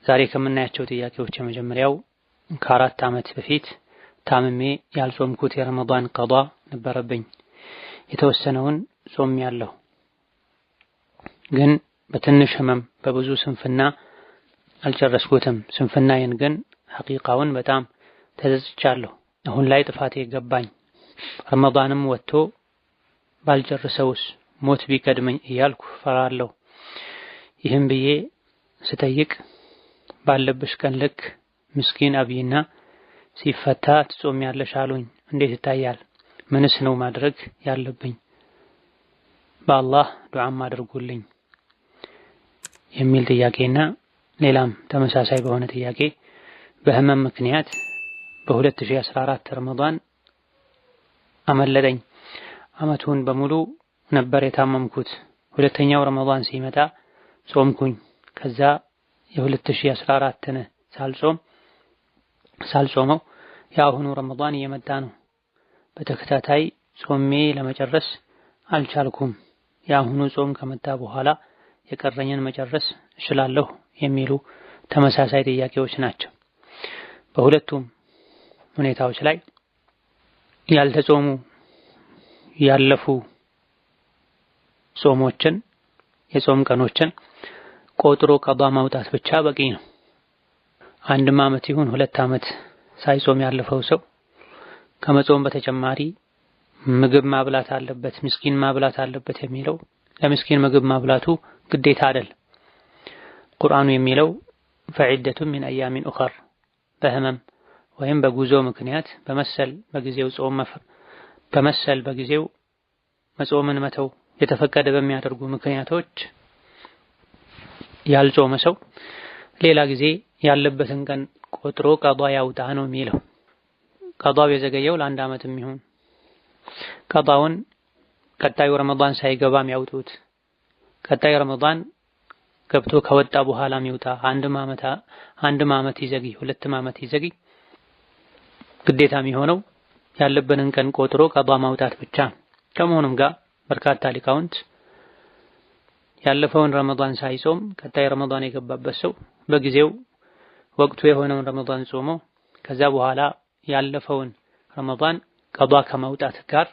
ዛሬ ከምናያቸው ጥያቄዎች የመጀመሪያው ከ4 ዓመት በፊት ታምሜ ያልጾምኩት የረመዳን ቀዷ ነበረብኝ። የተወሰነውን ጾሜያለሁ፣ ግን በትንሽ ህመም በብዙ ስንፍና አልጨረስኩትም። ስንፍናዬን ግን ሐቂቃውን በጣም ተጸጽቻለሁ። አሁን ላይ ጥፋቴ ገባኝ። ረመዳንም ወጥቶ ባልጨርሰውስ ሞት ቢቀድመኝ እያልኩ ፈራለሁ። ይህም ብዬ ስጠይቅ ባለብሽ ቀን ልክ ምስኪን አብይና ሲፈታ ትጾሚያለሽ አሉኝ። እንዴት ይታያል? ምንስ ነው ማድረግ ያለብኝ? በአላህ ዱዓም አድርጉልኝ የሚል ጥያቄና ሌላም ተመሳሳይ በሆነ ጥያቄ በህመም ምክንያት በ2014 ረመዳን አመለጠኝ። አመቱን በሙሉ ነበር የታመምኩት። ሁለተኛው ረመዳን ሲመጣ ጾምኩኝ። ከዛ የ2014ን ሳልጾመው የአሁኑ ረመዳን እየመጣ ነው። በተከታታይ ጾሜ ለመጨረስ አልቻልኩም። የአሁኑ ጾም ከመጣ በኋላ የቀረኝን መጨረስ እችላለሁ የሚሉ ተመሳሳይ ጥያቄዎች ናቸው። በሁለቱም ሁኔታዎች ላይ ያልተጾሙ ያለፉ ጾሞችን የጾም ቀኖችን ቆጥሮ ቀዷ ማውጣት ብቻ በቂ ነው። 1 ዓመት ይሁን 2 ዓመት ሳይጾም ያለፈው ሰው ከመጾም በተጨማሪ ምግብ ማብላት አለበት፣ ምስኪን ማብላት አለበት የሚለው ለምስኪን ምግብ ማብላቱ ግዴታ አይደል። ቁርአኑ የሚለው ፈዒደቱ ሚን አያሚን ኡኸር በህመም ወይም በጉዞ ምክንያት በመሰል በጊዜው መጾምን መተው የተፈቀደ በሚያደርጉ ምክንያቶች ያልጾመ ሰው ሌላ ጊዜ ያለበትን ቀን ቆጥሮ ቀዷ ያውጣ ነው የሚለው። ቀዷው የዘገየው ለ1 ዓመትም ይሁን ቀዷውን ቀጣዩ ረመዳን ሳይገባም ያውጡት፣ ቀጣዩ ረመዳን ገብቶ ከወጣ በኋላም ይውጣ፣ 1 ዓመት ይዘግይ 2 ዓመት ይዘግይ፣ ግዴታ የሚሆነው ያለበትን ቀን ቆጥሮ ቀዷ ማውጣት ብቻ። ከመሆኑም ጋር በርካታ ሊቃውንት ያለፈውን ረመዳን ሳይጾም ቀጣይ ረመዳን የገባበት ሰው በጊዜው ወቅቱ የሆነውን ረመዳን ጾሞ ከዛ በኋላ ያለፈውን ረመዳን ቀዷ ከማውጣት ጋር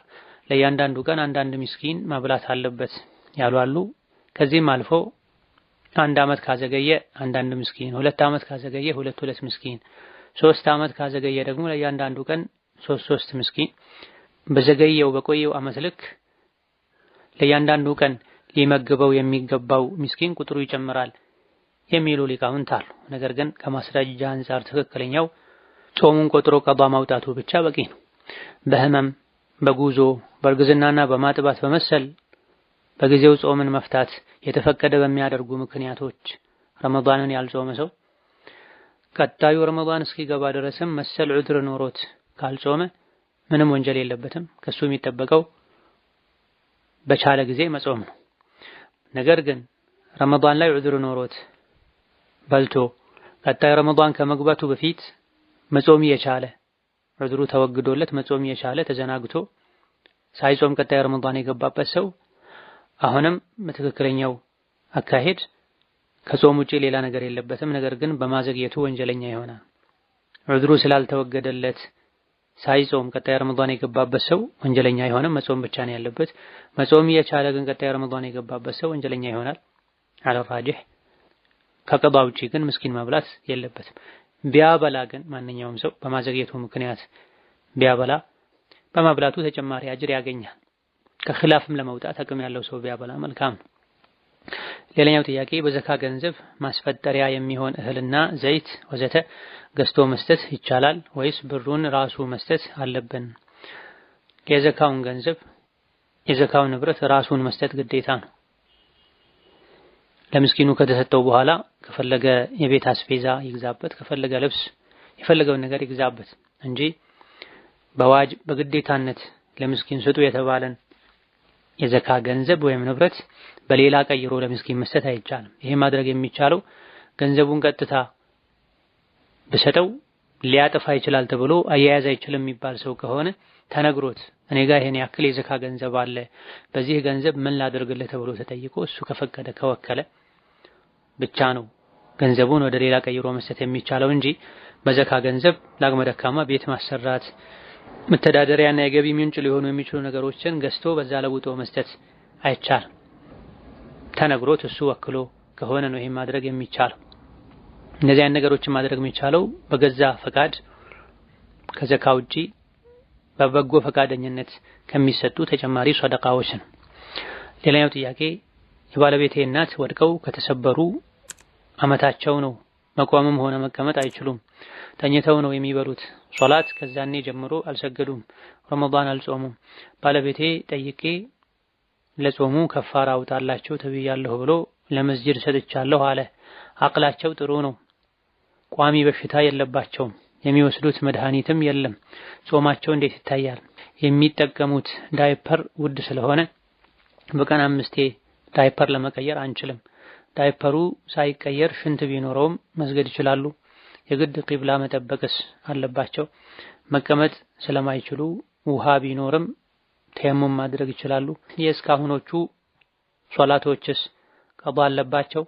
ለእያንዳንዱ ቀን አንዳንድ ምስኪን ማብላት አለበት ያሉ አሉ። ከዚህም አልፎ 1 ዓመት ካዘገየ አንዳንድ ምስኪን፣ 2 ዓመት ካዘገየ 2 ምስኪን፣ 3 ዓመት ካዘገየ ደግሞ ለእያንዳንዱ ቀን 3 ምስኪን በዘገየው በቆየው ዓመት ልክ ለእያንዳንዱ ቀን ሊመግበው የሚገባው ምስኪን ቁጥሩ ይጨምራል የሚሉ ሊቃውንት አሉ። ነገር ግን ከማስረጃ አንፃር ትክክለኛው ጾሙን ቆጥሮ ቀዷ ማውጣቱ ብቻ በቂ ነው። በህመም በጉዞ በእርግዝናና በማጥባት በመሰል በጊዜው ጾምን መፍታት የተፈቀደ በሚያደርጉ ምክንያቶች ረመዳንን ያልጾመ ሰው ቀጣዩ ረመዳን እስኪገባ ድረስም መሰል ዑድር ኖሮት ካልጾመ ምንም ወንጀል የለበትም። ከሱ የሚጠበቀው በቻለ ጊዜ መጾም ነው። ነገር ግን ረመዳን ላይ ዑድር ኖሮት በልቶ ቀጣይ ረመዳን ከመግባቱ በፊት መጾም የቻለ ዑድሩ ተወግዶለት መጾም የቻለ ተዘናግቶ ሳይጾም ቀጣይ ረመዳን የገባበት ሰው አሁንም በትክክለኛው አካሄድ ከጾም ውጪ ሌላ ነገር የለበትም። ነገር ግን በማዘግየቱ ወንጀለኛ ይሆናል። ዑድሩ ስላልተወገደለት ሳይጾም ቀጣይ ረመዳን የገባበት ሰው ወንጀለኛ አይሆንም፣ መጾም ብቻ ነው ያለበት። መጾም የቻለ ግን ቀጣይ ረመዳን የገባበት ሰው ወንጀለኛ ይሆናል። አለ ራጂህ ከቀዷ ውጪ ግን ምስኪን ማብላት የለበትም። ቢያበላ ግን ማንኛውም ሰው በማዘግየቱ ምክንያት ቢያበላ በማብላቱ ተጨማሪ አጅር ያገኛል። ከኺላፍም ለመውጣት አቅም ያለው ሰው ቢያበላ መልካም ነው። ሌላኛው ጥያቄ በዘካ ገንዘብ ማስፈጠሪያ የሚሆን እህልና ዘይት ወዘተ ገዝቶ መስጠት ይቻላል ወይስ ብሩን ራሱ መስጠት አለብን? የዘካውን ገንዘብ የዘካውን ንብረት ራሱን መስጠት ግዴታ ነው። ለምስኪኑ ከተሰጠው በኋላ ከፈለገ የቤት አስቤዛ ይግዛበት፣ ከፈለገ ልብስ የፈለገውን ነገር ይግዛበት እንጂ በግዴታነት ለምስኪን ስጡ የተባለን የዘካ ገንዘብ ወይም ንብረት በሌላ ቀይሮ ለምስኪን መስጠት አይቻልም። ይሄ ማድረግ የሚቻለው ገንዘቡን ቀጥታ በሰጠው ሊያጠፋ ይችላል ተብሎ አያያዝ አይችልም የሚባል ሰው ከሆነ ተነግሮት እኔ ጋር ይሄን ያክል የዘካ ገንዘብ አለ በዚህ ገንዘብ ምን ላደርግልህ ተብሎ ተጠይቆ እሱ ከፈቀደ ከወከለ ብቻ ነው ገንዘቡን ወደ ሌላ ቀይሮ መስጠት የሚቻለው እንጂ በዘካ ገንዘብ ለአቅመ ደካማ ቤት ማሰራት፣ መተዳደሪያና የገቢ ምንጭ ሊሆኑ የሚችሉ ነገሮችን ገዝቶ በዛ ለውጦ መስጠት አይቻልም። ተነግሮት እሱ ወክሎ ከሆነ ነው ይሄን ማድረግ የሚቻለው። እነዚህ አይነት ነገሮችን ማድረግ የሚቻለው በገዛ ፈቃድ ከዘካ ውጪ በበጎ ፈቃደኝነት ከሚሰጡ ተጨማሪ ሰደቃዎች ነው። ሌላኛው ጥያቄ የባለቤቴ እናት ወድቀው ከተሰበሩ አመታቸው ነው። መቆምም ሆነ መቀመጥ አይችሉም። ተኝተው ነው የሚበሉት። ሶላት ከዛኔ ጀምሮ አልሰገዱም። ረመዳን አልጾሙም። ባለቤቴ ጠይቄ ለጾሙ ከፋራ አውጣላቸው ተብያለሁ ብሎ ለመስጂድ ሰጥቻለሁ አለ። አቅላቸው ጥሩ ነው። ቋሚ በሽታ የለባቸውም። የሚወስዱት መድኃኒትም የለም። ጾማቸው እንዴት ይታያል? የሚጠቀሙት ዳይፐር ውድ ስለሆነ በቀን 5 ዳይፐር ለመቀየር አንችልም። ዳይፐሩ ሳይቀየር ሽንት ቢኖረውም መስገድ ይችላሉ። የግድ ቂብላ መጠበቅስ አለባቸው። መቀመጥ ስለማይችሉ ውሃ ቢኖርም ተየሙም ማድረግ ይችላሉ። የእስካሁኖቹ ሶላቶችስ ቀዷ አለባቸው?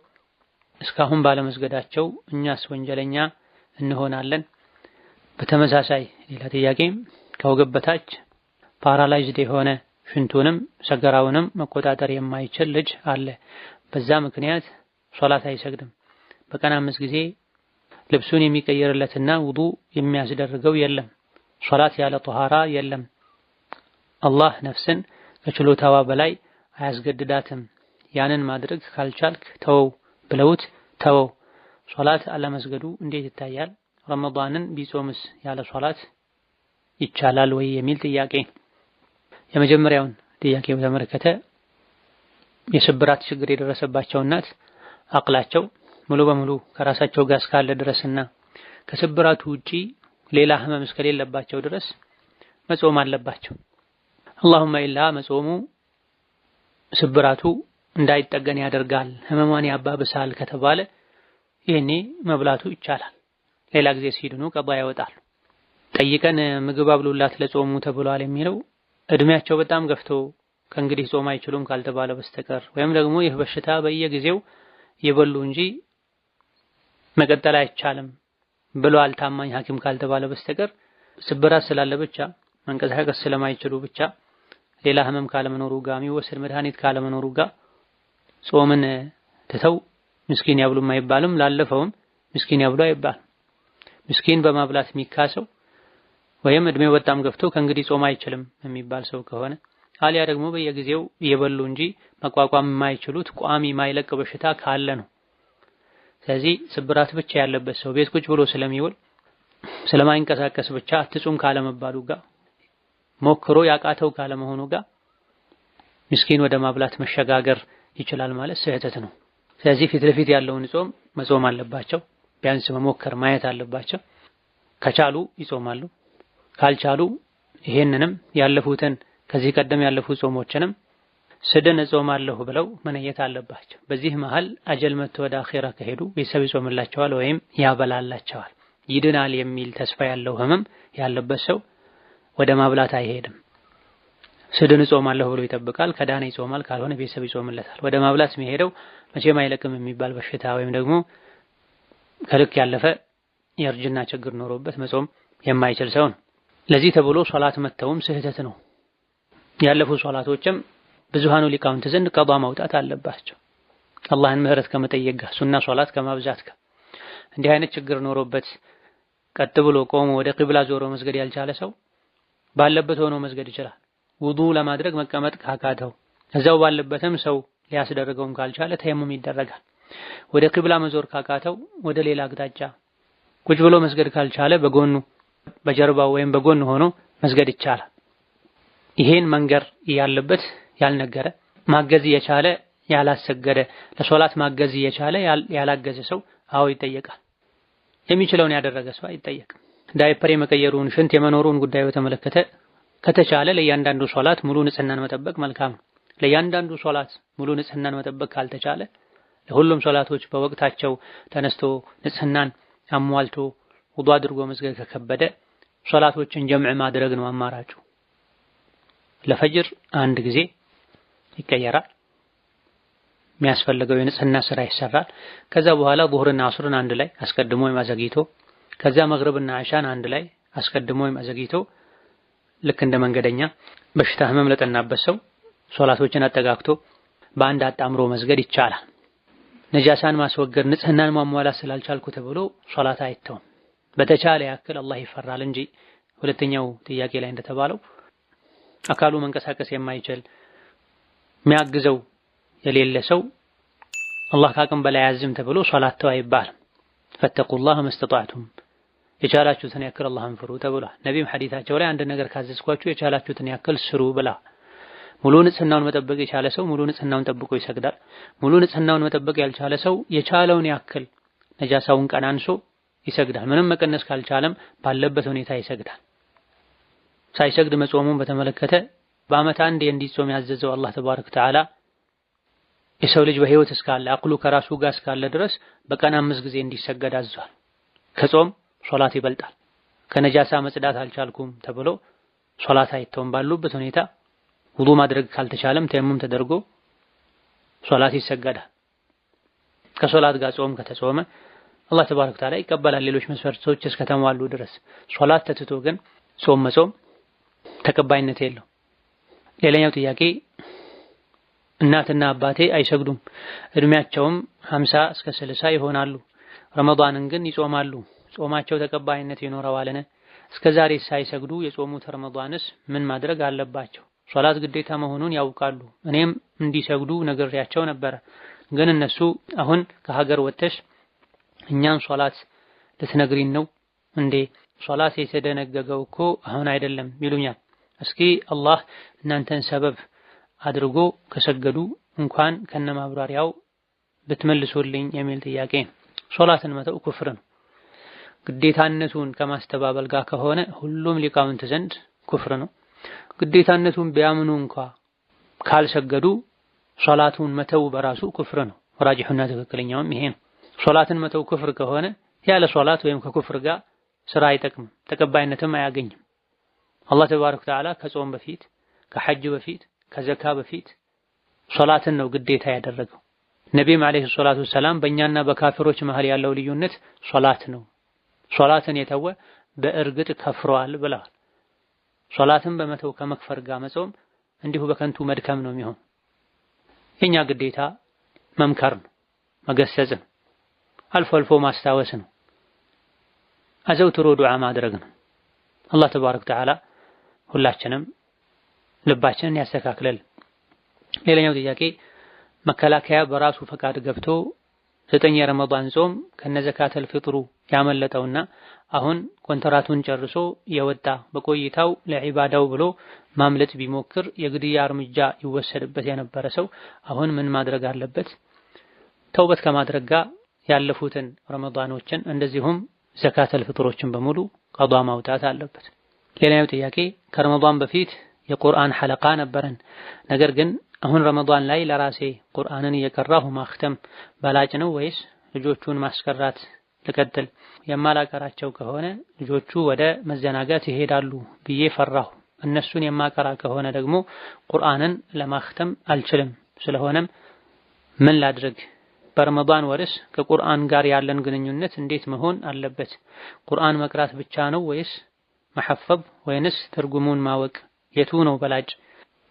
እስካሁን ባለመስገዳቸው እኛስ ወንጀለኛ እንሆናለን? በተመሳሳይ ሌላ ጥያቄ ከወገብ በታች ፓራላይዝድ የሆነ ሽንቱንም ሰገራውንም መቆጣጠር የማይችል ልጅ አለ። በዛ ምክንያት ሶላት አይሰግድም። በቀን 5 ጊዜ ልብሱን የሚቀየርለትና ውዱ የሚያስደርገው የለም። ሶላት ያለ ጧሃራ የለም። አላህ ነፍስን ከችሎታዋ በላይ አያስገድዳትም። ያንን ማድረግ ካልቻልክ ተወው ብለውት ተወው። ሶላት አለመስገዱ እንዴት ይታያል? ረመዳንን ቢጾምስ ያለ ሶላት ይቻላል ወይ የሚል ጥያቄ። የመጀመሪያውን ጥያቄ በተመለከተ የስብራት ችግር የደረሰባቸው እናት አቅላቸው ሙሉ በሙሉ ከራሳቸው ጋር እስካለ ድረስና ከስብራቱ ውጪ ሌላ ህመም እስከሌለባቸው ድረስ መጾም አለባቸው። አላሁመ ኢላ መጾሙ ስብራቱ እንዳይጠገን ያደርጋል፣ ህመሟን ያባብሳል ከተባለ ይሄኔ መብላቱ ይቻላል። ሌላ ጊዜ ሲድኑ ቀዷ ያወጣሉ። ጠይቀን ምግብ አብሉላት ለጾሙ ተብሏል የሚለው እድሜያቸው በጣም ገፍቶ ከእንግዲህ ጾም አይችሉም ካልተባለ በስተቀር ወይም ደግሞ ይህ በሽታ በየጊዜው የበሉ እንጂ መቀጠል አይቻልም ብሏል ታማኝ ሐኪም ካልተባለ በስተቀር ስብራት ስላለ ብቻ መንቀሳቀስ ስለማይችሉ ብቻ ሌላ ህመም ካለመኖሩ ጋር የሚወሰድ መድኃኒት ካለመኖሩ ጋር ጾምን ትተው ምስኪን ያብሉ አይባልም። ላለፈውም ምስኪን ያብሉ አይባልም። ምስኪን በማብላት የሚካሰው ወይም እድሜው በጣም ገፍቶ ከእንግዲህ ጾም አይችልም የሚባል ሰው ከሆነ አሊያ ደግሞ በየጊዜው እየበሉ እንጂ መቋቋም የማይችሉት ቋሚ ማይለቅ በሽታ ካለ ነው። ስለዚህ ስብራት ብቻ ያለበት ሰው ቤት ቁጭ ብሎ ስለሚውል ስለማይንቀሳቀስ ብቻ አትጹም ካለመባሉ ጋር ሞክሮ ያቃተው ካለመሆኑ ጋር ምስኪን ወደ ማብላት መሸጋገር ይችላል ማለት ስህተት ነው። ስለዚህ ፊት ለፊት ያለውን ጾም መጾም አለባቸው። ቢያንስ መሞከር ማየት አለባቸው። ከቻሉ ይጾማሉ። ካልቻሉ ይሄንንም ያለፉትን ከዚህ ቀደም ያለፉ ጾሞችንም ስድን እጾማለሁ ብለው መነየት አለባቸው። በዚህ መሃል አጀል መጥቶ ወደ አኺራ ከሄዱ ቤተሰብ ይጾምላቸዋል ወይም ያበላላቸዋል። ይድናል የሚል ተስፋ ያለው ህመም ያለበት ሰው ወደ ማብላት አይሄድም። ስድን እጾማለሁ ብሎ ይጠብቃል። ከዳነ ይጾማል፣ ካልሆነ ቤተሰብ ይጾምለታል። ወደ ማብላት የሚሄደው መቼም አይለቅም የሚባል በሽታ ወይም ደግሞ ከልክ ያለፈ የእርጅና ችግር ኖሮበት መጾም የማይችል ሰው ነው። ለዚህ ተብሎ ሶላት መተውም ስህተት ነው። ያለፉ ሶላቶችም ብዙሃኑ ሊቃውንት ዘንድ ቀዷ ማውጣት አለባቸው። አላህን ምህረት ከመጠየቅ ጋር ሱና ሶላት ከማብዛት ጋር እንዲህ አይነት ችግር ኖሮበት ቀጥ ብሎ ቆሞ ወደ ቂብላ ዞሮ መስገድ ያልቻለ ሰው ባለበት ሆኖ መስገድ ይችላል። ውዱ ለማድረግ መቀመጥ ካካተው እዛው ባለበትም ሰው ሊያስደርገውም ካልቻለ ተየሙም ይደረጋል። ወደ ቂብላ መዞር ካካተው ወደ ሌላ አቅጣጫ ቁጭ ብሎ መስገድ ካልቻለ በጎኑ በጀርባው ወይም በጎን ሆኖ መስገድ ይቻላል። ይሄን መንገር ያለበት ያልነገረ ማገዝ የቻለ ያላሰገደ ለሶላት ማገዝ የቻለ ያላገዘ ሰው አዎ ይጠየቃል። የሚችለውን ያደረገ ሰው አይጠየቅም። ዳይፐር የመቀየሩን ሽንት የመኖሩን ጉዳይ በተመለከተ ከተቻለ ለእያንዳንዱ ሶላት ሙሉ ንጽህናን መጠበቅ መልካም ነው። ለእያንዳንዱ ሶላት ሙሉ ንጽህናን መጠበቅ ካልተቻለ ለሁሉም ሶላቶች በወቅታቸው ተነስቶ ንጽህናን አሟልቶ ውዱ አድርጎ መስገድ ከከበደ ሶላቶችን ጀምዕ ማድረግ ነው አማራጩ። ለፈጅር አንድ ጊዜ ይቀየራል። የሚያስፈልገው የንጽህና ስራ ይሰራል። ከዛ በኋላ ዙህርና ዐስርን አንድ ላይ አስቀድሞ ወይም አዘግይቶ ከዛ መግሪብና ኢሻን አንድ ላይ አስቀድሞ ወይም አዘግይቶ ልክ እንደ መንገደኛ በሽታ ህመም ለጠናበት ሰው ሶላቶችን አጠጋግቶ በአንድ አጣምሮ መስገድ ይቻላል። ነጃሳን ማስወገድ ንጽህናን ማሟላት ስላልቻልኩ ተብሎ ሶላት አይተውም። በተቻለ ያክል አላህ ይፈራል እንጂ ሁለተኛው ጥያቄ ላይ እንደተባለው አካሉ መንቀሳቀስ የማይችል የሚያግዘው የሌለ ሰው አላህ ካቅም በላይ ያዝም ተብሎ ሶላት ተው አይባልም። ፈተቁላህ መስተጣዕቱም የቻላችሁትን ያክል አላህን ፍሩ ተብሏል። ነቢይም ሐዲታቸው ላይ አንድ ነገር ካዘዝኳችሁ የቻላችሁትን ያክል ስሩ ብላ። ሙሉ ንጽህናውን መጠበቅ የቻለ ሰው ሙሉ ንጽህናውን ጠብቆ ይሰግዳል። ሙሉ ንጽህናውን መጠበቅ ያልቻለ ሰው የቻለውን ያክል ነጃሳውን ቀናንሶ ይሰግዳል። ምንም መቀነስ ካልቻለም ባለበት ሁኔታ ይሰግዳል። ሳይሰግድ መጾሙን በተመለከተ በዓመት አንዴ እንዲጾም ያዘዘው አላህ ተባረከ ወተዓላ የሰው ልጅ በህይወት እስካለ አቅሉ ከራሱ ጋር እስካለ ድረስ በቀን 5 ጊዜ እንዲሰገድ አዟል። ከጾም ሶላት ይበልጣል። ከነጃሳ መጽዳት አልቻልኩም ተብሎ ሶላት አይተውም። ባሉበት ሁኔታ ውዱእ ማድረግ ካልተቻለም ተየሙም ተደርጎ ሶላት ይሰገዳል። ከሶላት ጋር ጾም ከተጾመ አላህ ተባረከ ወተዓላ ይቀበላል፣ ሌሎች መስፈርቶች እስከተሟሉ ድረስ። ሶላት ተትቶ ግን ጾም መጾም ተቀባይነት የለው። ሌላኛው ጥያቄ እናትና አባቴ አይሰግዱም፣ እድሜያቸውም 50 እስከ 60 ይሆናሉ። ረመዳንን ግን ይጾማሉ። ጾማቸው ተቀባይነት ይኖረዋልን? እስከዛሬ ሳይሰግዱ የጾሙት ረመዳንስ ምን ማድረግ አለባቸው? ሶላት ግዴታ መሆኑን ያውቃሉ። እኔም እንዲሰግዱ ነግሬያቸው ነበረ። ግን እነሱ አሁን ከሀገር ወጥተሽ እኛን ሶላት ልትነግሪን ነው እንዴ? ሶላት የተደነገገው እኮ አሁን አይደለም ይሉኛል። እስኪ አላህ እናንተን ሰበብ አድርጎ ከሰገዱ እንኳን ከነማብራሪያው ብትመልሱልኝ የሚል ጥያቄ ነው። ሶላትን መተው ኩፍር ነው። ግዴታነቱን ከማስተባበል ጋር ከሆነ ሁሉም ሊቃውንት ዘንድ ኩፍር ነው። ግዴታነቱን ቢያምኑ እንኳ ካልሰገዱ ሶላቱን መተው በራሱ ኩፍር ነው። ራጂሑና ትክክለኛውም ይሄ ነው። ሶላትን መተው ኩፍር ከሆነ ያለ ሶላት ወይም ከኩፍር ጋር ስራ አይጠቅምም፣ ተቀባይነትም አያገኝም። አላህ ተባረከ ወተዓላ ከጾም በፊት ከሐጅ በፊት ከዘካ በፊት ሶላትን ነው ግዴታ ያደረገው። ነቢይም አለይሂ ሰላቱ ወሰላም በእኛና በካፊሮች መሃል ያለው ልዩነት ሶላት ነው፣ ሶላትን የተወ በእርግጥ ከፍሯል ብለዋል። ሶላትን በመተው ከመክፈር ጋር መጾም እንዲሁ በከንቱ መድከም ነው የሚሆን። የኛ ግዴታ መምከር ነው፣ መገሰጽ ነው፣ አልፎ አልፎ ማስታወስ ነው፣ አዘውትሮ ዱዓ ማድረግ ነው። አላህ ተባረከ ወተዓላ ሁላችንም ልባችንን ያስተካክለል። ሌላኛው ጥያቄ መከላከያ በራሱ ፈቃድ ገብቶ 9 የረመዳን ጾም ከነዘካተል ፍጥሩ ያመለጠውና አሁን ኮንትራቱን ጨርሶ የወጣ በቆይታው ለዒባዳው ብሎ ማምለጥ ቢሞክር የግድያ እርምጃ ይወሰድበት የነበረ ሰው አሁን ምን ማድረግ አለበት? ተውበት ከማድረግ ጋር ያለፉትን ረመዳኖችን እንደዚሁም ዘካተል ፍጥሮችን በሙሉ ቀዷ ማውጣት አለበት። ሌላኛው ጥያቄ ከረመዳን በፊት የቁርአን ሐለቃ ነበረን፣ ነገር ግን አሁን ረመዳን ላይ ለራሴ ቁርአንን እየቀራሁ ማክተም በላጭ ነው ወይስ ልጆቹን ማስቀራት ልቀጥል? የማላቀራቸው ከሆነ ልጆቹ ወደ መዘናጋት ይሄዳሉ ብዬ ፈራሁ። እነሱን የማቀራ ከሆነ ደግሞ ቁርአንን ለማክተም አልችልም። ስለሆነም ምን ላድርግ? በረመዳን ወርስ ከቁርአን ጋር ያለን ግንኙነት እንዴት መሆን አለበት? ቁርአን መቅራት ብቻ ነው ወይስ መሐፈብ ወይንስ ትርጉሙን ማወቅ? የቱ ነው በላጭ?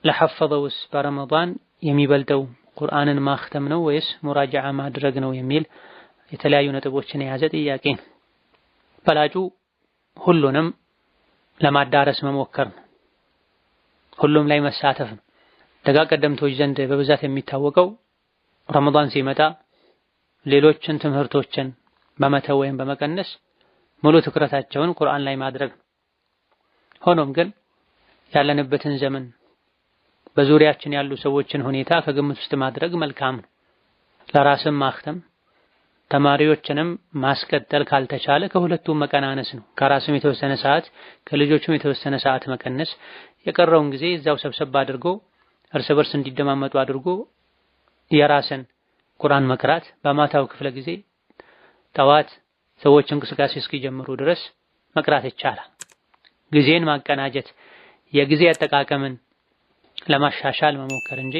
ለሐፈዘውስ በረመዳን የሚበልጠው ቁርአንን ማክተም ነው ወይስ ሙራጃዓ ማድረግ ነው የሚል የተለያዩ ነጥቦችን የያዘ ጥያቄ ነው። በላጩ ሁሉንም ለማዳረስ መሞከር ነው። ሁሉም ላይ መሳተፍ ነው። ደጋ ቀደምቶች ዘንድ በብዛት የሚታወቀው ረመዳን ሲመጣ ሌሎችን ትምህርቶችን በመተው ወይም በመቀነስ ሙሉ ትኩረታቸውን ቁርአን ላይ ማድረግ ነው። ሆኖም ግን ያለንበትን ዘመን በዙሪያችን ያሉ ሰዎችን ሁኔታ ከግምት ውስጥ ማድረግ መልካም ነው። ለራስም ማክተም ተማሪዎችንም ማስቀጠል ካልተቻለ ከሁለቱም መቀናነስ ነው። ከራስም የተወሰነ ሰዓት ከልጆቹም የተወሰነ ሰዓት መቀነስ፣ የቀረውን ጊዜ እዛው ሰብሰብ አድርጎ እርስ በርስ እንዲደማመጡ አድርጎ የራስን ቁርአን መቅራት በማታው ክፍለ ጊዜ ጠዋት ሰዎች እንቅስቃሴ እስኪጀምሩ ድረስ መቅራት ይቻላል። ጊዜን ማቀናጀት የጊዜ አጠቃቀምን ለማሻሻል መሞከር እንጂ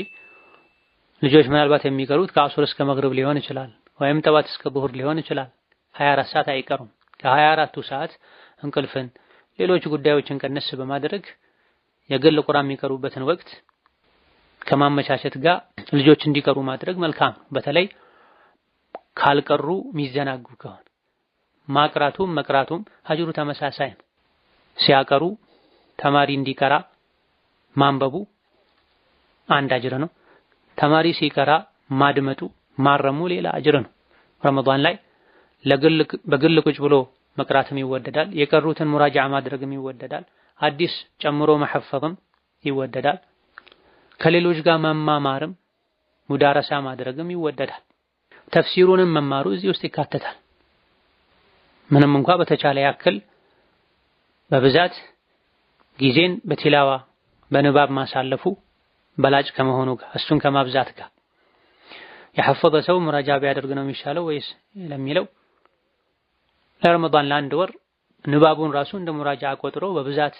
ልጆች ምናልባት የሚቀሩት ከአሱር እስከ መግሪብ ሊሆን ይችላል፣ ወይም ጠዋት እስከ ዙህር ሊሆን ይችላል። 24 ሰዓት አይቀሩም። ከ24ቱ ሰዓት እንቅልፍን፣ ሌሎች ጉዳዮችን ቀነስ በማድረግ የግል ቁርአን የሚቀሩበትን ወቅት ከማመቻቸት ጋር ልጆች እንዲቀሩ ማድረግ መልካም። በተለይ ካልቀሩ የሚዘናጉ ከሆነ ማቅራቱም መቅራቱም አጅሩ ተመሳሳይ ነው። ሲያቀሩ ተማሪ እንዲቀራ ማንበቡ አንድ አጅር ነው። ተማሪ ሲቀራ ማድመጡ ማረሙ ሌላ አጅር ነው። ረመዳን ላይ በግል ቁጭ ብሎ መቅራትም ይወደዳል። የቀሩትን ሙራጃዓ ማድረግም ይወደዳል። አዲስ ጨምሮ መሐፈዝም ይወደዳል። ከሌሎች ጋር መማማርም ሙዳረሳ ማድረግም ይወደዳል። ተፍሲሩንም መማሩ እዚህ ውስጥ ይካተታል። ምንም እንኳ በተቻለ ያክል በብዛት ጊዜን በቲላዋ በንባብ ማሳለፉ በላጭ ከመሆኑ ጋር እሱን ከማብዛት ጋር የሐፈዘ ሰው ሙራጃ ቢያደርግ ነው የሚሻለው ወይስ ለሚለው ለረመዳን ለአንድ ወር ንባቡን ራሱ እንደ ሙራጃ ቆጥሮ በብዛት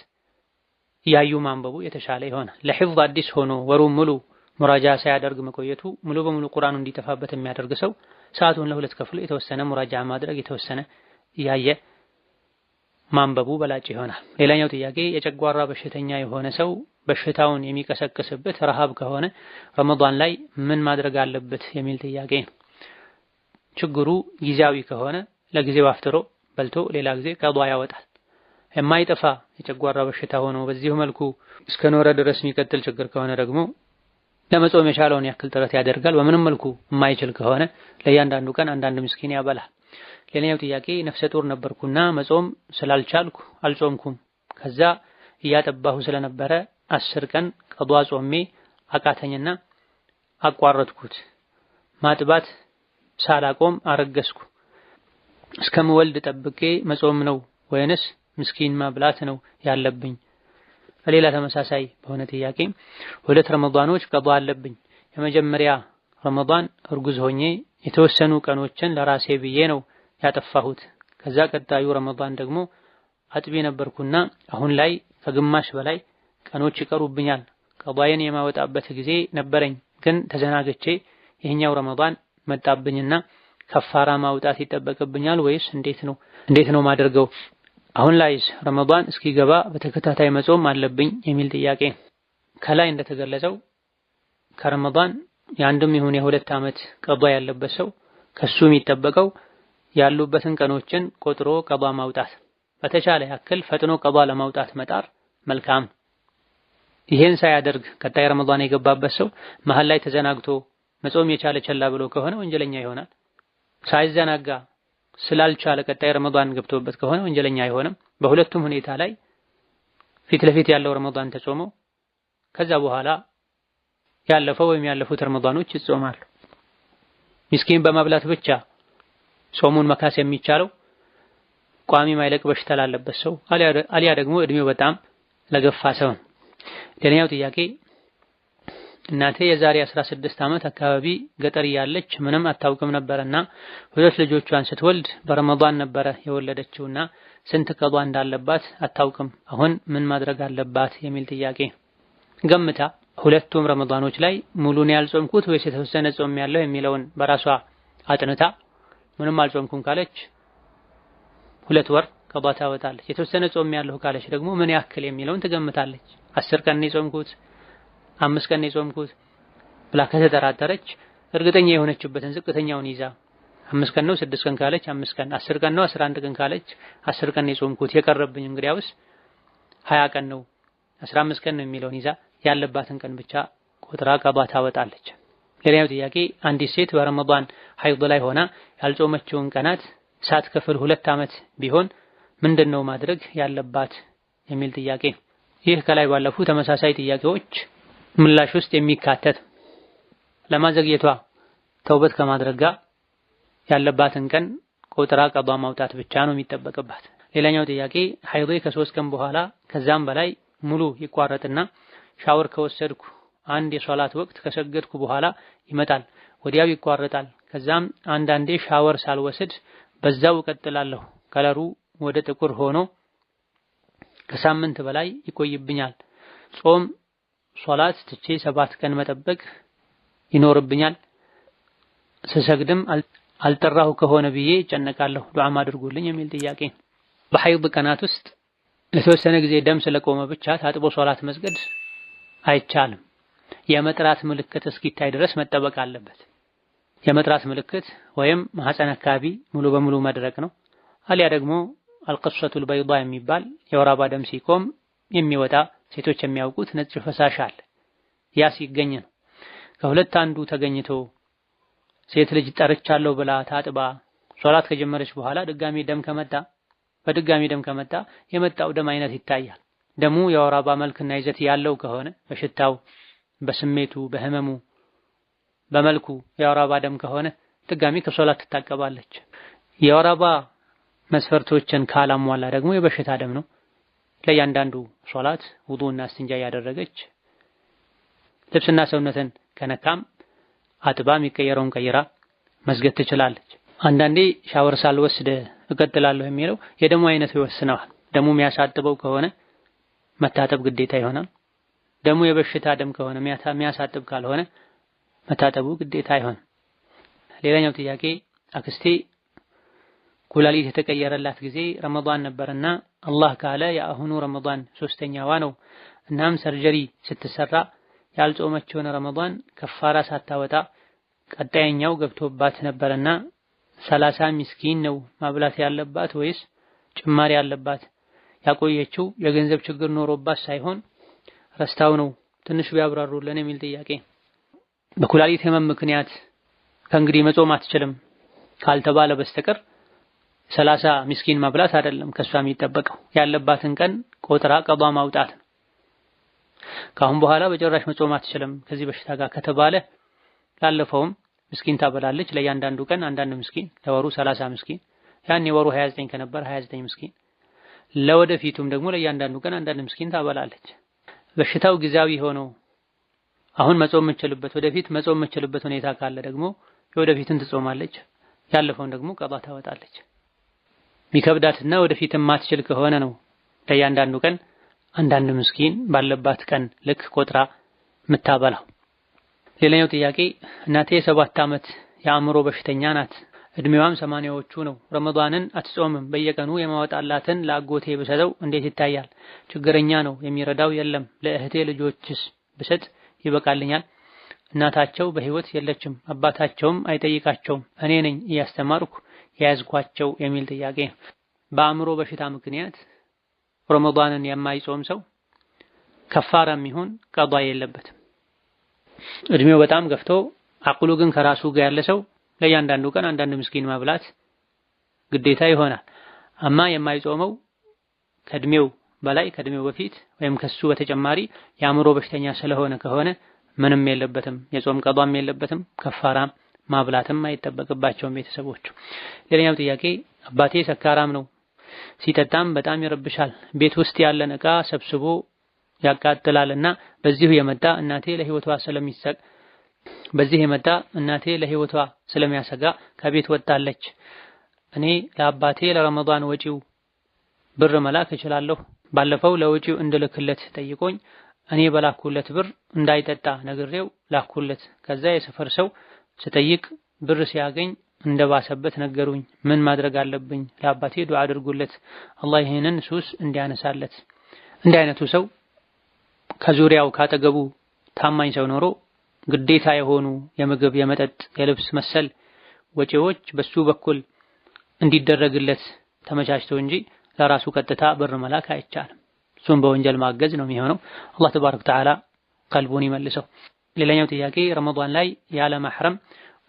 ያዩ ማንበቡ የተሻለ ይሆናል። ለሂፍዝ አዲስ ሆኖ ወሩን ሙሉ ሙራጃ ሳያደርግ መቆየቱ ሙሉ በሙሉ ቁርአኑ እንዲጠፋበት የሚያደርግ ሰው ሰዓቱን ለሁለት ከፍሎ የተወሰነ ሙራጃ ማድረግ የተወሰነ ያየ ማንበቡ በላጭ ይሆናል። ሌላኛው ጥያቄ የጨጓራ በሽተኛ የሆነ ሰው በሽታውን የሚቀሰቅስበት ረሃብ ከሆነ ረመዳን ላይ ምን ማድረግ አለበት የሚል ጥያቄ ነው። ችግሩ ጊዜያዊ ከሆነ ለጊዜው አፍጥሮ በልቶ ሌላ ጊዜ ቀዷ ያወጣል። የማይጠፋ የጨጓራ በሽታ ሆኖ በዚሁ መልኩ እስከ ኖረ ድረስ የሚቀጥል ችግር ከሆነ ደግሞ ለመጾም የቻለውን ያክል ጥረት ያደርጋል። በምንም መልኩ የማይችል ከሆነ ለእያንዳንዱ ቀን አንዳንድ ምስኪን ያበላል። ሌላኛው ጥያቄ ነፍሰ ጡር ነበርኩና መጾም ስላልቻልኩ አልጾምኩም። ከዛ እያጠባሁ ስለነበረ 10 ቀን ቀዷ ጾሜ አቃተኝና አቋረጥኩት። ማጥባት ሳላቆም አረገዝኩ። እስከምወልድ ጠብቄ መጾም ነው ወይንስ ምስኪን ማብላት ነው ያለብኝ? ሌላ ተመሳሳይ በሆነ ጥያቄ 2 ረመዳኖች ቀዷ አለብኝ። የመጀመሪያ ረመዳን እርጉዝ ሆኜ የተወሰኑ ቀኖችን ለራሴ ብዬ ነው ያጠፋሁት። ከዛ ቀጣዩ ረመዳን ደግሞ አጥቢ ነበርኩና አሁን ላይ ከግማሽ በላይ ቀኖች ይቀሩብኛል። ቀዷዬን የማወጣበት ጊዜ ነበረኝ፣ ግን ተዘናግቼ ይሄኛው ረመዳን መጣብኝና ከፋራ ማውጣት ይጠበቅብኛል ወይስ እንዴት ነው ማድረገው? አሁን ላይስ ረመዳን እስኪገባ በተከታታይ መጾም አለብኝ የሚል ጥያቄ። ከላይ እንደተገለጸው ከረመዳን የአንድም ይሁን የ2 ዓመት ቀዷ ያለበት ሰው ከሱ የሚጠበቀው ያሉበትን ቀኖችን ቆጥሮ ቀዷ ማውጣት፣ በተቻለ ያክል ፈጥኖ ቀዷ ለማውጣት መጣር መልካም። ይሄን ሳያደርግ ቀጣይ ረመዳን የገባበት ሰው መሃል ላይ ተዘናግቶ መጾም የቻለ ቸላ ብሎ ከሆነ ወንጀለኛ ይሆናል። ሳይዘናጋ ስላልቻለ ቀጣይ ረመዳን ገብቶበት ከሆነ ወንጀለኛ አይሆንም። በሁለቱም ሁኔታ ላይ ፊት ለፊት ያለው ረመዳን ተጾሞ ከዛ በኋላ ያለፈው ወይም ያለፉት ረመዳኖች ይጾማሉ። ምስኪን በመብላት ብቻ ጾሙን መካስ የሚቻለው ቋሚ ማይለቅ በሽታ ላለበት ሰው አሊያ ደግሞ እድሜው በጣም ለገፋ ሰው። ሌላኛው ጥያቄ እናቴ የዛሬ 16 ዓመት አካባቢ ገጠር ያለች ምንም አታውቅም ነበርና 2 ልጆቿን ስትወልድ በረመዳን ነበረ የወለደችውና ስንት ቀዷ እንዳለባት አታውቅም። አሁን ምን ማድረግ አለባት የሚል ጥያቄ። ገምታ ሁለቱም ረመዳኖች ላይ ሙሉን ያልጾምኩት ወይስ የተወሰነ ጾም ያለው የሚለውን በራሷ አጥንታ ምንም አልጾምኩም ካለች 2 ወር ቀዷ ታወጣለች። የተወሰነ ጾም ያለው ካለች ደግሞ ምን ያክል የሚለውን ትገምታለች። 10 ቀን የጾምኩት 5 ቀን የጾምኩት ብላ ከተጠራጠረች እርግጠኛ የሆነችበትን ዝቅተኛውን ይዛ 5 ቀን ነው 6 ቀን ካለች 5 ቀን፣ 10 ቀን ነው 11 ቀን ካለች 10 ቀን የጾምኩት የቀረብኝ እንግዲያውስ 20 ቀን ነው 15 ቀን ነው የሚለውን ይዛ ያለባትን ቀን ብቻ ቆጥራ ቀዷ ታወጣለች። ሌላኛው ጥያቄ አንዲት ሴት በረመዳን ሐይድ ላይ ሆና ያልጾመችውን ቀናት ሳትከፍል 2 ዓመት ቢሆን ምንድነው ማድረግ ያለባት የሚል ጥያቄ። ይህ ከላይ ባለፉ ተመሳሳይ ጥያቄዎች ምላሽ ውስጥ የሚካተት ለማዘግየቷ ተውበት ከማድረግ ጋር ያለባትን ቀን ቆጥራ ቀዷ ማውጣት ብቻ ነው የሚጠበቅባት። ሌላኛው ጥያቄ ሐይድ ከ3 ቀን በኋላ ከዛም በላይ ሙሉ ይቋረጥና ሻወር ከወሰድኩ አንድ የሶላት ወቅት ከሰገድኩ በኋላ ይመጣል፣ ወዲያው ይቋረጣል። ከዛም አንዳንዴ ሻወር ሳልወስድ በዛው እቀጥላለሁ። ከለሩ ወደ ጥቁር ሆኖ ከሳምንት በላይ ይቆይብኛል። ጾም ሶላት ትቼ 7 ቀን መጠበቅ ይኖርብኛል። ስሰግድም አልጠራሁ ከሆነ ብዬ እጨነቃለሁ፣ ዱዓም አድርጉልኝ የሚል ጥያቄ። በሐይድ ቀናት ውስጥ ለተወሰነ ጊዜ ደም ስለቆመ ብቻ ታጥቦ ሶላት መስገድ አይቻልም። የመጥራት ምልክት እስኪታይ ድረስ መጠበቅ አለበት። የመጥራት ምልክት ወይም ማህፀን አካባቢ ሙሉ በሙሉ መድረቅ ነው። አሊያ ደግሞ አልቀሰቱል በይዳ የሚባል የወር አበባ ደም ሲቆም የሚወጣ ሴቶች የሚያውቁት ነጭ ፈሳሽ አለ። ያ ሲገኝ ነው። ከሁለት አንዱ ተገኝቶ ሴት ልጅ ጠርቻለሁ ብላ ታጥባ ሶላት ከጀመረች በኋላ በድጋሚ ደም ከመጣ የመጣው ደም አይነት ይታያል። ደሙ የወር አበባ መልክና ይዘት ያለው ከሆነ በሽታው፣ በስሜቱ፣ በህመሙ፣ በመልኩ የወር አበባ ደም ከሆነ ድጋሚ ከሶላት ትታቀባለች። የወር አበባ መስፈርቶችን ካላሟላ ደግሞ የበሽታ ደም ነው። ለእያንዳንዱ ሶላት ውዱእና እስትንጃ ያደረገች ልብስና ሰውነትን ከነካም አጥባ የሚቀየረውን ቀይራ መስገድ ትችላለች። አንዳንዴ ሻወር ሳልወስድ እቀጥላለሁ የሚለው የደሙ አይነት ይወስነዋል። ደሙ የሚያሳጥበው ከሆነ መታጠብ ግዴታ ይሆናል። ደሙ የበሽታ ደም ከሆነ የሚያሳጥብ ካልሆነ መታጠቡ ግዴታ አይሆንም። ሌላኛው ጥያቄ አክስቴ ኩላሊት የተቀየረላት ጊዜ ረመዳን ነበርና አላህ ካለ የአሁኑ ረመዳን 3ኛዋ ነው። እናም ሰርጀሪ ስትሰራ ያልጾመችውን ረመዳን ከፋራ ሳታወጣ ቀጣይኛው ገብቶባት ነበርና 30 ምስኪን ነው ማብላት ያለባት ወይስ ጭማሪ ያለባት? ያቆየችው የገንዘብ ችግር ኖሮባት ሳይሆን ረስታው ነው፣ ትንሽ ቢያብራሩልን የሚል ጥያቄ። በኩላሊት ህመም ምክንያት ከእንግዲህ መጾም አትችልም ካልተባለ በስተቀር 30 ምስኪን ማብላት አይደለም ከሷ የሚጠበቀው፣ ያለባትን ቀን ቆጥራ ቀዷ ማውጣት ነው። ካሁን በኋላ በጭራሽ መጾም አትችልም ከዚህ በሽታ ጋር ከተባለ ላለፈውም ምስኪን ታበላለች። ለእያንዳንዱ ቀን አንዳንድ ምስኪን፣ ለወሩ 30 ምስኪን፣ ያኔ ወሩ 29 ከነበር 29 ምስኪን፣ ለወደፊቱም ደግሞ ለእያንዳንዱ ቀን አንዳንድ ምስኪን ታበላለች። በሽታው ጊዜያዊ ሆኖ አሁን መጾም የምትችልበት ወደፊት መጾም የምትችልበት ሁኔታ ካለ ደግሞ የወደፊትን ትጾማለች፣ ያለፈውን ደግሞ ቀዷ ታወጣለች። ሚከብዳትና ወደፊት ማትችል ከሆነ ነው ለእያንዳንዱ ቀን አንዳንድ ምስኪን ባለባት ቀን ልክ ቆጥራ ምታበላው። ሌላኛው ጥያቄ እናቴ 7 ዓመት የአእምሮ በሽተኛ ናት። እድሜዋም 80ዎቹ ነው። ረመዳንን አትጾምም። በየቀኑ የማወጣላትን ለአጎቴ ብሰጠው እንዴት ይታያል? ችግረኛ ነው፣ የሚረዳው የለም። ለእህቴ ልጆችስ ብሰጥ ይበቃልኛል? እናታቸው በህይወት የለችም፣ አባታቸውም አይጠይቃቸውም። እኔ ነኝ እያስተማርኩ የያዝኳቸው የሚል ጥያቄ። በአእምሮ በሽታ ምክንያት ረመዳንን የማይጾም ሰው ከፋራም ይሁን ቀዷ የለበትም። እድሜው በጣም ገፍቶ አቅሉ ግን ከራሱ ጋር ያለ ሰው ለእያንዳንዱ ቀን አንዳንድ ምስኪን ማብላት ግዴታ ይሆናል። አማ የማይጾመው ከእድሜው በላይ ከእድሜው በፊት ወይም ከሱ በተጨማሪ የአእምሮ በሽተኛ ስለሆነ ከሆነ ምንም የለበትም፣ የጾም ቀዷም የለበትም፣ ከፋራም ማብላትም አይጠበቅባቸውም ቤተሰቦቹ። ሌላኛው ጥያቄ አባቴ ሰካራም ነው፣ ሲጠጣም በጣም ይረብሻል፣ ቤት ውስጥ ያለን ዕቃ ሰብስቦ ያቃጥላልና በዚሁ የመጣ እናቴ ለህይወቷ ስለሚያሰጋ ከቤት ወጣለች። እኔ ለአባቴ ለረመዳን ወጪው ብር መላክ እችላለሁ? ባለፈው ለወጪው እንድልክለት ጠይቆኝ እኔ በላኩለት ብር እንዳይጠጣ ነግሬው ላኩለት። ከዛ የሰፈር ሰው ስጠይቅ ብር ሲያገኝ እንደባሰበት ነገሩኝ። ምን ማድረግ አለብኝ? ለአባቴ ዱዓ አድርጉለት፣ አላህ ይሄንን ሱስ እንዲያነሳለት። እንዲህ አይነቱ ሰው ከዙሪያው ካጠገቡ ታማኝ ሰው ኖሮ ግዴታ የሆኑ የምግብ፣ የመጠጥ፣ የልብስ መሰል ወጪዎች በሱ በኩል እንዲደረግለት ተመቻችተው እንጂ ለራሱ ቀጥታ ብር መላክ አይቻልም። እሱም በወንጀል ማገዝ ነው የሚሆነው። አላህ ተባረከ ወተዓላ ቀልቡን ይመልሰው። ሌላኛው ጥያቄ ረመዳን ላይ ያለ ማህረም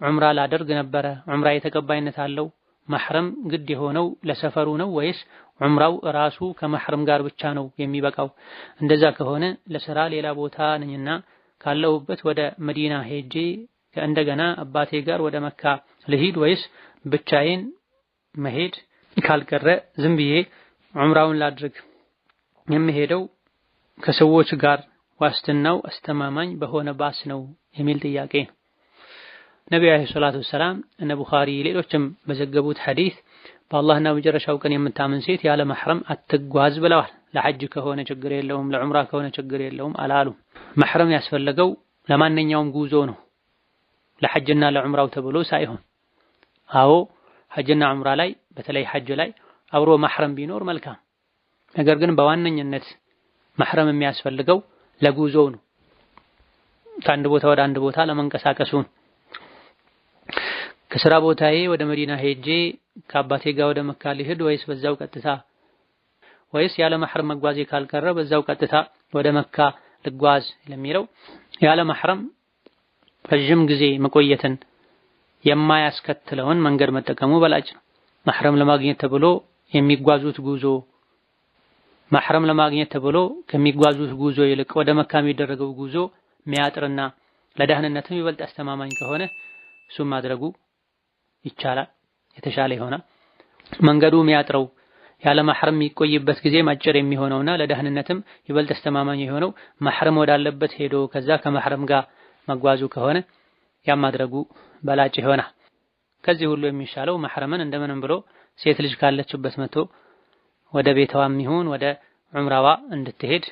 ዑምራ ላደርግ ነበረ። ዑምራ የተቀባይነት አለው? ማህረም ግድ የሆነው ለሰፈሩ ነው ወይስ ዑምራው ራሱ ከማህረም ጋር ብቻ ነው የሚበቃው? እንደዛ ከሆነ ለስራ ሌላ ቦታ ነኝና ካለሁበት ወደ መዲና ሄጄ እንደገና አባቴ ጋር ወደ መካ ልሂድ ወይስ ብቻዬን መሄድ ካልቀረ ዝም ብዬ ዑምራውን ላድርግ? የምሄደው ከሰዎች ጋር ዋስትናው አስተማማኝ በሆነ ባስ ነው የሚል ጥያቄ ነው። ነብዩ አለይሂ ሰላቱ ወሰላም እነ ቡኻሪ ሌሎችም በዘገቡት ሐዲስ በአላህና በመጨረሻው ቀን የምታምን ሴት ያለ ማህረም አትጓዝ ብለዋል። ለሐጅ ከሆነ ችግር የለውም፣ ለዑምራ ከሆነ ችግር የለውም አላሉ። ማህረም ያስፈለገው ለማንኛውም ጉዞ ነው። ለሐጅና ለዑምራው ተብሎ ሳይሆን። አዎ ሐጅና ዑምራ ላይ በተለይ ሐጅ ላይ አብሮ ማህረም ቢኖር መልካም። ነገር ግን በዋነኝነት ማህረም የሚያስፈልገው ለጉዞው ነው። ከአንድ ቦታ ወደ አንድ ቦታ ለመንቀሳቀሱን ከስራ ቦታዬ ወደ መዲና ሄጄ ከአባቴ ጋር ወደ መካ ሊሄድ ወይስ በዛው ቀጥታ ወይስ ያለ ማህረም መጓዜ ካልቀረ በዛው ቀጥታ ወደ መካ ልጓዝ ለሚለው ያለ ማህረም ረጅም ጊዜ መቆየትን የማያስከትለውን መንገድ መጠቀሙ በላጭ ነው። ማህረም ለማግኘት ተብሎ የሚጓዙት ጉዞ ማህረም ለማግኘት ተብሎ ከሚጓዙት ጉዞ ይልቅ ወደ መካ የሚደረገው ጉዞ የሚያጥርና ለደህንነትም ይበልጥ አስተማማኝ ከሆነ እሱም ማድረጉ ይቻላል፣ የተሻለ ይሆናል። መንገዱ የሚያጥረው ያለ ማህረም የሚቆይበት ጊዜ አጭር የሚሆነውና ለደህንነትም ይበልጥ አስተማማኝ የሆነው ማህረም ወዳለበት ሄዶ ከዛ ከማህረም ጋር መጓዙ ከሆነ ያም ማድረጉ በላጭ ይሆናል። ከዚህ ሁሉ የሚሻለው ማህረምን እንደምንም ብሎ ሴት ልጅ ካለችበት መጥቶ ወደ ቤቷም ይሁን ወደ ዑምራዋ እንድትሄድ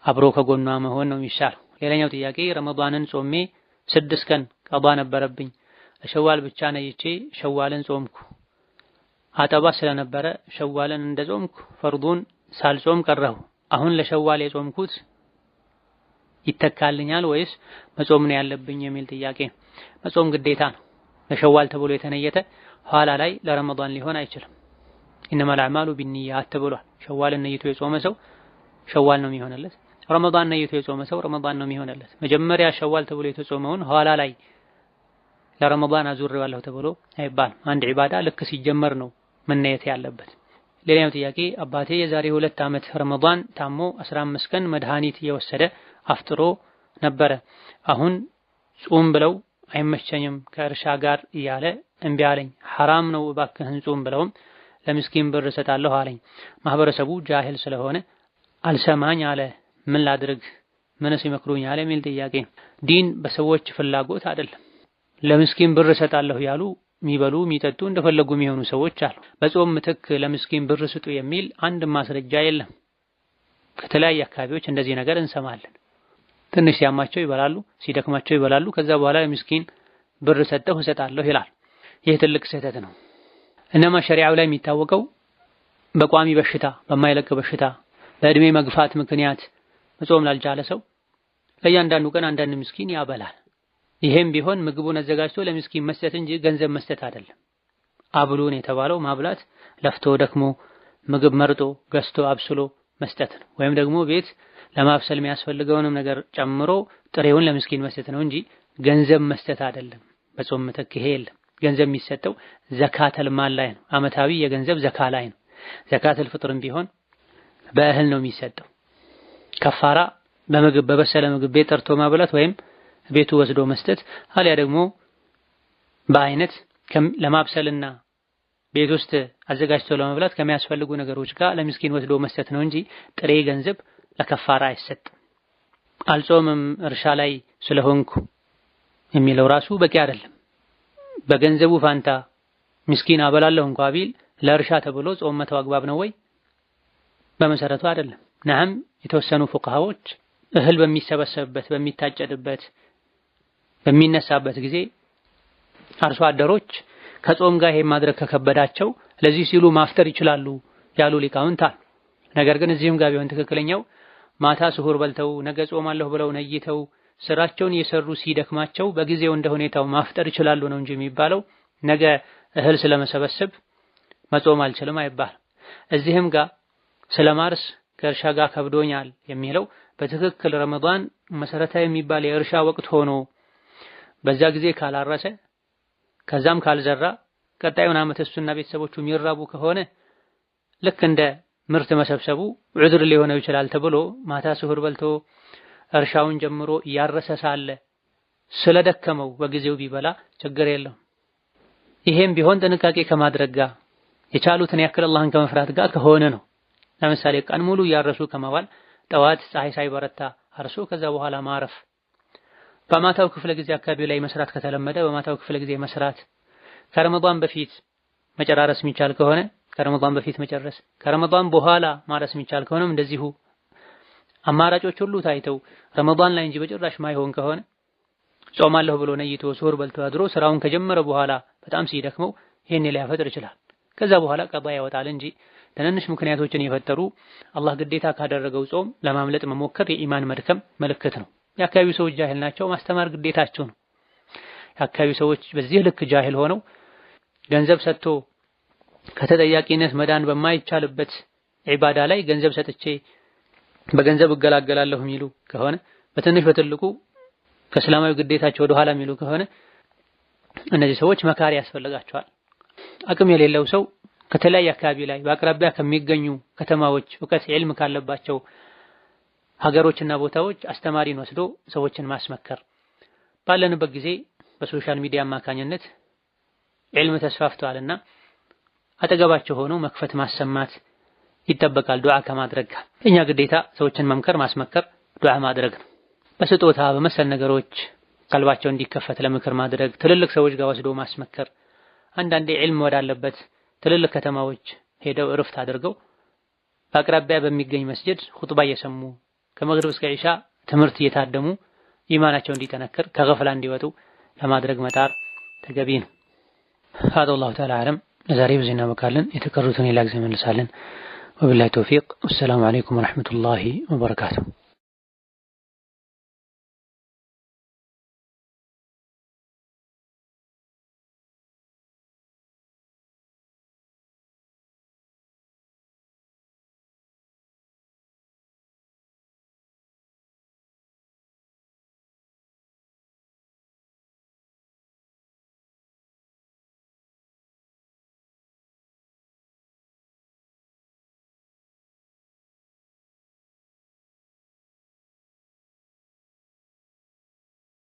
አብሮ ከጎኗ መሆን ነው የሚሻለው። ሌላኛው ጥያቄ ረመዳንን ጾሜ 6 ቀን ቀዷ ነበረብኝ። ሸዋል ብቻ ነይቼ ሸዋልን ጾምኩ። አጠባ ስለነበረ ሸዋልን እንደጾምኩ ፈርዱን ሳልጾም ቀረሁ። አሁን ለሸዋል የጾምኩት ይተካልኛል ወይስ መጾም ነው ያለብኝ የሚል ጥያቄ። መጾም ግዴታ ነው። ለሸዋል ተብሎ የተነየተ ኋላ ላይ ለረመዳን ሊሆን አይችልም። ኢነማል አዕማሉ ቢንኒያት ተብሏል። ሸዋልን ነይቶ የጾመ ሰው ሸዋል ነው የሚሆንለት። ረመዳን ነይቶ የጾመ ሰው ረመዳን ነው የሚሆንለት። መጀመሪያ ሸዋል ተብሎ የተጾመውን ኋላ ላይ ለረመዳን አዙሬዋለሁ ተብሎ አይባልም። አንድ ዒባዳ ልክ ሲጀመር ነው መነየት ያለበት። ሌላኛው ጥያቄ አባቴ የዛሬ 2 ዓመት ረመዳን ታሞ 15 ቀን መድኃኒት እየወሰደ አፍጥሮ ነበረ። አሁን ጾም ብለው አይመቸኝም ከእርሻ ጋር እያለ እምቢ አለኝ። ሐራም ነው እባክህን ጾም ብለውም ለምስኪን ብር እሰጣለሁ አለኝ። ማህበረሰቡ ጃሂል ስለሆነ አልሰማኝ አለ። ምን ላድርግ? ምንስ ይመክሩኛል? የሚል ጥያቄ። ዲን በሰዎች ፍላጎት አይደለም። ለምስኪን ብር እሰጣለሁ ያሉ የሚበሉ የሚጠጡ እንደፈለጉ የሚሆኑ ሰዎች አሉ። በጾም ምትክ ለምስኪን ብር ስጡ የሚል አንድ ማስረጃ የለም። ከተለያየ አካባቢዎች እንደዚህ ነገር እንሰማለን። ትንሽ ሲያማቸው ይበላሉ፣ ሲደክማቸው ይበላሉ። ከዛ በኋላ ለምስኪን ብር ሰጠሁ እሰጣለሁ ይላል። ይህ ትልቅ ስህተት ነው። እነማ ሸሪዓው ላይ የሚታወቀው በቋሚ በሽታ፣ በማይለቅ በሽታ፣ በእድሜ መግፋት ምክንያት መጾም ላልቻለ ሰው ለእያንዳንዱ ቀን አንዳንድ ምስኪን ያበላል። ይሄም ቢሆን ምግቡን አዘጋጅቶ ለምስኪን መስጠት እንጂ ገንዘብ መስጠት አይደለም። አብሉን የተባለው ማብላት ለፍቶ ደክሞ ምግብ መርጦ ገዝቶ አብስሎ መስጠት ነው። ወይም ደግሞ ቤት ለማብሰል የሚያስፈልገውንም ነገር ጨምሮ ጥሬውን ለምስኪን መስጠት ነው እንጂ ገንዘብ መስጠት አይደለም። በጾም ምትክ ይሄ የለም። ገንዘብ የሚሰጠው ዘካተል ማል ላይ ነው። አመታዊ የገንዘብ ዘካ ላይ ነው። ዘካተል ፍጥርም ቢሆን በእህል ነው የሚሰጠው። ከፋራ በምግብ በበሰለ ምግብ ቤት ጠርቶ ማብላት ወይም ቤቱ ወስዶ መስጠት፣ አሊያ ደግሞ በአይነት ለማብሰልና ቤት ውስጥ አዘጋጅቶ ለመብላት ከሚያስፈልጉ ነገሮች ጋር ለምስኪን ወስዶ መስጠት ነው እንጂ ጥሬ ገንዘብ ለከፋራ አይሰጥም። አልጾምም እርሻ ላይ ስለሆንኩ የሚለው ራሱ በቂ አይደለም። በገንዘቡ ፋንታ ምስኪን አበላለሁ እንኳን ቢል ለእርሻ ተብሎ ጾም መተው አግባብ ነው ወይ? በመሰረቱ አይደለም። ነዓም የተወሰኑ ፉቃሃዎች እህል በሚሰበሰብበት በሚታጨድበት በሚነሳበት ጊዜ አርሶ አደሮች ከጾም ጋር ይሄን ማድረግ ከከበዳቸው ለዚህ ሲሉ ማፍጠር ይችላሉ ያሉ ሊቃውንት አሉ። ነገር ግን እዚህም ጋር ቢሆን ትክክለኛው ማታ ስሁር በልተው ነገ ጾማለሁ ብለው ነይተው ስራቸውን እየሰሩ ሲደክማቸው በጊዜው እንደ ሁኔታው ማፍጠር ይችላሉ ነው እንጂ የሚባለው ነገ እህል ስለመሰበሰብ መጾም አልችልም አይባል። እዚህም ጋር ስለማርስ ከእርሻ ጋር ከብዶኛል የሚለው በትክክል ረመዳን መሰረታዊ የሚባል የእርሻ ወቅት ሆኖ በዛ ጊዜ ካላረሰ ከዛም ካልዘራ ቀጣዩን ዓመት እሱና ቤተሰቦቹ የሚራቡ ከሆነ ልክ እንደ ምርት መሰብሰቡ ዑድር ሊሆነው ይችላል ተብሎ ማታ ስሁር በልቶ እርሻውን ጀምሮ እያረሰ ሳለ ስለደከመው በጊዜው ቢበላ ችግር የለውም። ይሄም ቢሆን ጥንቃቄ ከማድረግ ጋር የቻሉትን ያክል አላህን ከመፍራት ጋር ከሆነ ነው። ለምሳሌ ቀን ሙሉ እያረሱ ከመዋል ጠዋት ፀሐይ ሳይበረታ አርሶ ከዛ በኋላ ማረፍ። በማታው ክፍለ ጊዜ አካባቢ ላይ መስራት ከተለመደ በማታው ክፍለ ጊዜ መስራት፣ ከረመዳን በፊት መጨራረስ የሚቻል ከሆነ ከረመዳን በፊት መጨረስ፣ ከረመዳን በኋላ ማረስ የሚቻል ከሆነም እንደዚሁ አማራጮች ሁሉ ታይተው ረመዳን ላይ እንጂ በጭራሽ ማይሆን ከሆነ ጾማለሁ ብሎ ነይቶ ሱር በልቶ አድሮ ስራውን ከጀመረ በኋላ በጣም ሲደክመው ይሄን ሊያፈጥር ይችላል። ከዛ በኋላ ቀባ ያወጣል እንጂ ትንንሽ ምክንያቶችን የፈጠሩ አላህ ግዴታ ካደረገው ጾም ለማምለጥ መሞከር የኢማን መድከም ምልክት ነው። የአካባቢው ሰዎች ጃሂል ናቸው፣ ማስተማር ግዴታቸው ነው። የአካባቢው ሰዎች በዚህ ልክ ጃሂል ሆነው ገንዘብ ሰጥቶ ከተጠያቂነት መዳን በማይቻልበት ዒባዳ ላይ ገንዘብ ሰጥቼ በገንዘብ እገላገላለሁ የሚሉ ከሆነ በትንሽ በትልቁ ከእስላማዊ ግዴታቸው ወደ ኋላ የሚሉ ከሆነ እነዚህ ሰዎች መካሪ ያስፈልጋቸዋል። አቅም የሌለው ሰው ከተለያየ አካባቢ ላይ በአቅራቢያ ከሚገኙ ከተማዎች ዕውቀት ዒልም ካለባቸው ሀገሮችና ቦታዎች አስተማሪን ወስዶ ሰዎችን ማስመከር። ባለንበት ጊዜ በሶሻል ሚዲያ አማካኝነት ዒልም ተስፋፍቷልና አጠገባቸው ሆኖ መክፈት ማሰማት ይጠበቃል ዱዓ ከማድረግ ጋር። እኛ ግዴታ ሰዎችን መምከር ማስመከር ዱዓ ማድረግ ነው። በስጦታ በመሰል ነገሮች ቀልባቸው እንዲከፈት ለምክር ማድረግ፣ ትልልቅ ሰዎች ጋር ወስዶ ማስመከር። አንዳንዴ ዒልም ወዳለበት ትልልቅ ከተማዎች ሄደው እርፍት አድርገው በአቅራቢያ በሚገኝ መስጂድ ኹጥባ እየሰሙ ከመግሪብ እስከ ኢሻ ትምህርት እየታደሙ ኢማናቸው እንዲጠነክር ከገፍላ እንዲወጡ ለማድረግ መጣር ተገቢ ነው። هذا الله تعالى أعلم። ለዛሬ በዚህ እናበቃለን። የተቀሩትን ሌላ ጊዜ መልሳለን። ወቢላሂ ተውፊቅ። ወሰላሙ አለይኩም ወረሕመቱላሂ ወበረካቱሁ።